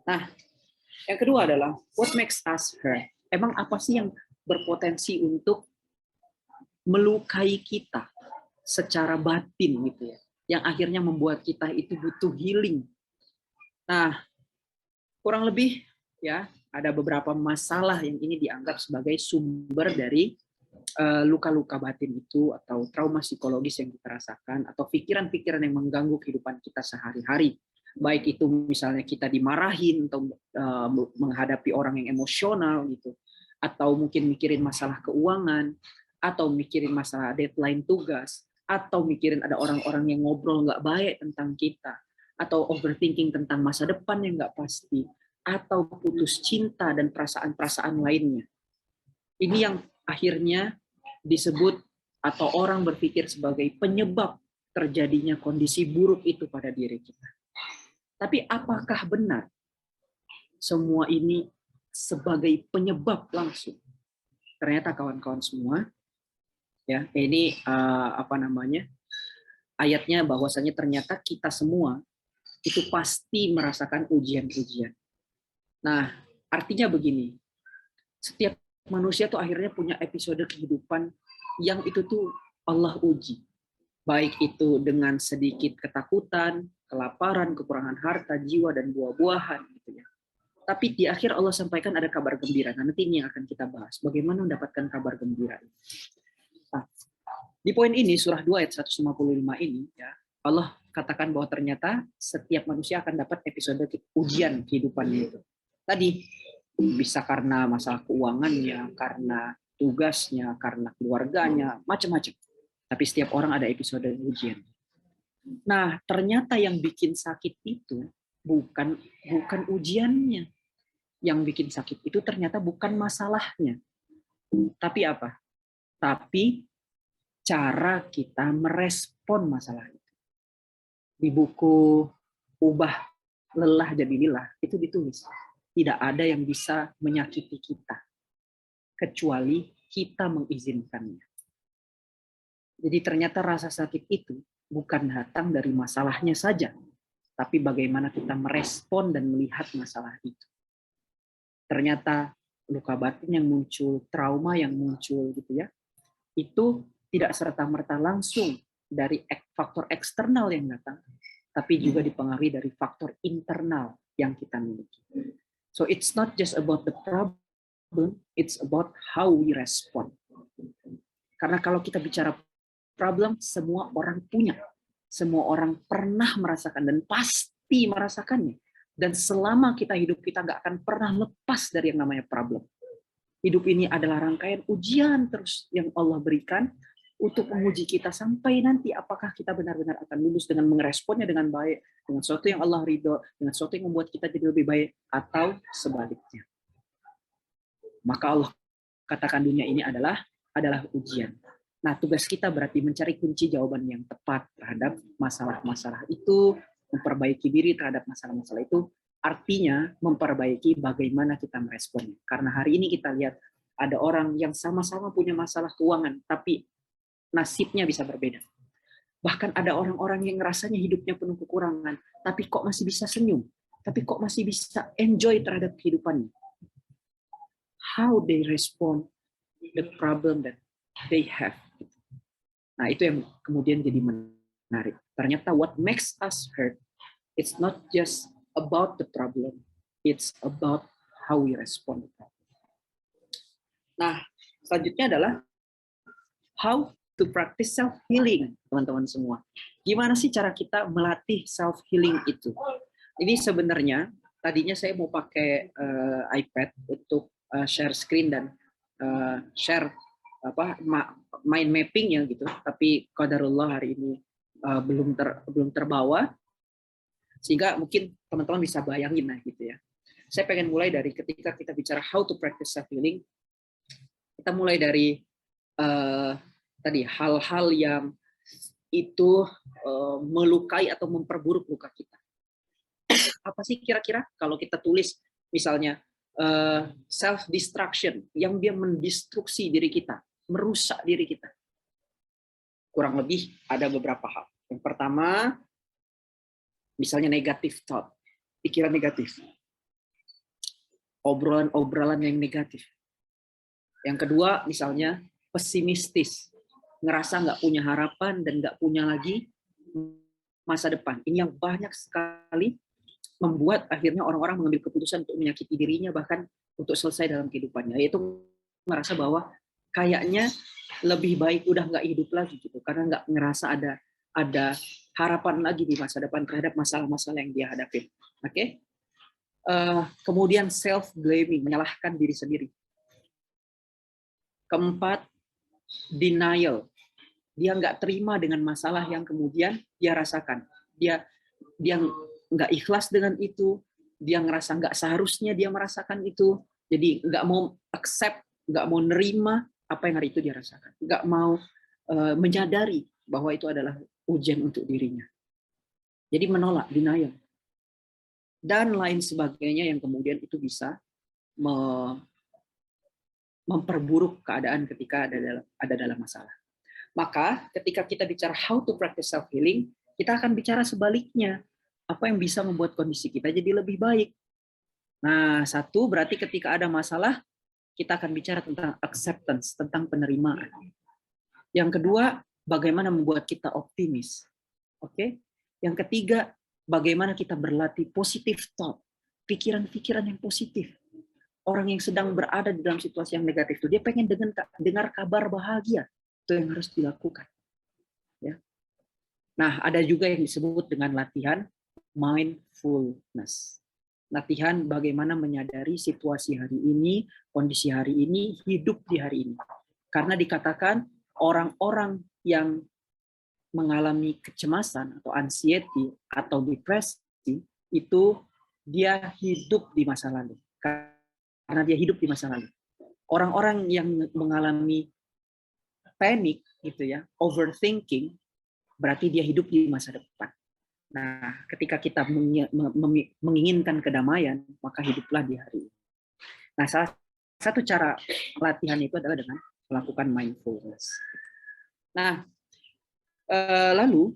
Nah, yang kedua adalah what makes us hurt. Emang apa sih yang berpotensi untuk melukai kita secara batin gitu ya, yang akhirnya membuat kita itu butuh healing. Nah, kurang lebih ya ada beberapa masalah yang ini dianggap sebagai sumber dari luka-luka batin itu atau trauma psikologis yang kita rasakan atau pikiran-pikiran yang mengganggu kehidupan kita sehari-hari. Baik itu misalnya kita dimarahin atau menghadapi orang yang emosional gitu, atau mungkin mikirin masalah keuangan, atau mikirin masalah deadline tugas, atau mikirin ada orang-orang yang ngobrol nggak baik tentang kita, atau overthinking tentang masa depan yang nggak pasti, atau putus cinta dan perasaan-perasaan lainnya. Ini yang akhirnya disebut atau orang berpikir sebagai penyebab terjadinya kondisi buruk itu pada diri kita. Tapi apakah benar semua ini sebagai penyebab langsung? Ternyata kawan-kawan semua, ya ini apa namanya ayatnya bahwasanya ternyata kita semua itu pasti merasakan ujian-ujian. Nah, artinya begini, setiap manusia tuh akhirnya punya episode kehidupan yang itu tuh Allah uji. Baik itu dengan sedikit ketakutan, kelaparan, kekurangan harta, jiwa, dan buah-buahan. Gitu ya. Tapi di akhir Allah sampaikan ada kabar gembira. Nah, nanti ini yang akan kita bahas. Bagaimana mendapatkan kabar gembira. Nah, di poin ini, surah 2 ayat 155 ini, ya, Allah katakan bahwa ternyata setiap manusia akan dapat episode ujian kehidupannya itu. Tadi, bisa karena masalah keuangannya, karena tugasnya, karena keluarganya, macam-macam. Tapi setiap orang ada episode ujian. Nah, ternyata yang bikin sakit itu bukan ujiannya. Yang bikin sakit itu ternyata bukan masalahnya. Tapi apa? Tapi cara kita merespon masalah itu. Di buku Ubah Lelah Jadi Lilah itu ditulis, tidak ada yang bisa menyakiti kita kecuali kita mengizinkannya. Jadi ternyata rasa sakit itu bukan datang dari masalahnya saja, tapi bagaimana kita merespon dan melihat masalah itu. Ternyata luka batin yang muncul, trauma yang muncul gitu ya, itu tidak serta-merta langsung dari faktor eksternal yang datang, tapi juga dipengaruhi dari faktor internal yang kita miliki. So it's not just about the problem, it's about how we respond. Karena kalau kita bicara problem, semua orang punya. Semua orang pernah merasakan dan pasti merasakannya. Dan selama kita hidup, kita nggak akan pernah lepas dari yang namanya problem. Hidup ini adalah rangkaian ujian terus yang Allah berikan untuk menguji kita sampai nanti apakah kita benar-benar akan lulus dengan meresponnya dengan baik, dengan sesuatu yang Allah ridho, dengan sesuatu yang membuat kita jadi lebih baik, atau sebaliknya. Maka Allah katakan dunia ini adalah ujian. Nah, tugas kita berarti mencari kunci jawaban yang tepat terhadap masalah-masalah itu, memperbaiki diri terhadap masalah-masalah itu, artinya memperbaiki bagaimana kita meresponnya. Karena hari ini kita lihat ada orang yang sama-sama punya masalah keuangan, tapi nasibnya bisa berbeda. Bahkan ada orang-orang yang rasanya hidupnya penuh kekurangan, tapi kok masih bisa senyum, tapi kok masih bisa enjoy terhadap kehidupannya. How they respond the problem that they have. Nah, itu yang kemudian jadi menarik. Ternyata what makes us hurt, it's not just about the problem, it's about how we respond to it. Nah, selanjutnya adalah how to practice self-healing, teman-teman semua. Gimana sih cara kita melatih self-healing itu? Ini sebenarnya, tadinya saya mau pakai iPad untuk share screen dan share mind mapping ya gitu, tapi qadarullah hari ini belum terbawa, sehingga mungkin teman-teman bisa bayangin lah gitu ya. Saya pengen mulai dari ketika kita bicara how to practice self healing, kita mulai dari tadi hal-hal yang itu melukai atau memperburuk luka kita. Apa sih kira-kira kalau kita tulis misalnya self destruction yang dia mendestruksi diri kita, merusak diri kita. Kurang lebih ada beberapa hal. Yang pertama, misalnya negative thought, pikiran negatif. obrolan-obrolan yang negatif. Yang kedua, misalnya pesimistis, ngerasa nggak punya harapan dan nggak punya lagi masa depan. Ini yang banyak sekali membuat akhirnya orang-orang mengambil keputusan untuk menyakiti dirinya, bahkan untuk selesai dalam kehidupannya. Yaitu merasa bahwa kayaknya lebih baik udah nggak hidup lagi gitu, karena nggak ngerasa ada harapan lagi di masa depan terhadap masalah-masalah yang dia hadapi. Oke? Kemudian self-blaming, menyalahkan diri sendiri. Keempat, denial. Dia nggak terima dengan masalah yang kemudian dia rasakan. Dia nggak ikhlas dengan itu. Dia ngerasa nggak seharusnya dia merasakan itu. Jadi nggak mau accept, nggak mau nerima apa yang hari itu dia rasakan. Nggak mau menyadari bahwa itu adalah ujian untuk dirinya. Jadi menolak, denial. Dan lain sebagainya yang kemudian itu bisa memperburuk keadaan ketika ada dalam masalah. Maka ketika kita bicara how to practice self healing, kita akan bicara sebaliknya. Apa yang bisa membuat kondisi kita jadi lebih baik? Nah, satu berarti ketika ada masalah, kita akan bicara tentang acceptance, tentang penerimaan. Yang kedua, bagaimana membuat kita optimis. Oke? Yang ketiga, bagaimana kita berlatih positive thought, pikiran-pikiran yang positif. Orang yang sedang berada di dalam situasi yang negatif itu, dia pengen dengar kabar bahagia. Itu yang harus dilakukan. Ya. Nah, ada juga yang disebut dengan latihan mindfulness. Latihan bagaimana menyadari situasi hari ini, kondisi hari ini, hidup di hari ini. Karena dikatakan orang-orang yang mengalami kecemasan atau anxiety atau depresi itu dia hidup di masa lalu. Karena dia hidup di masa lalu. Orang-orang yang mengalami panic gitu ya, overthinking, berarti dia hidup di masa depan. Nah, ketika kita menginginkan kedamaian, maka hiduplah di hari ini. Nah, salah satu cara latihan itu adalah dengan melakukan mindfulness. Nah, lalu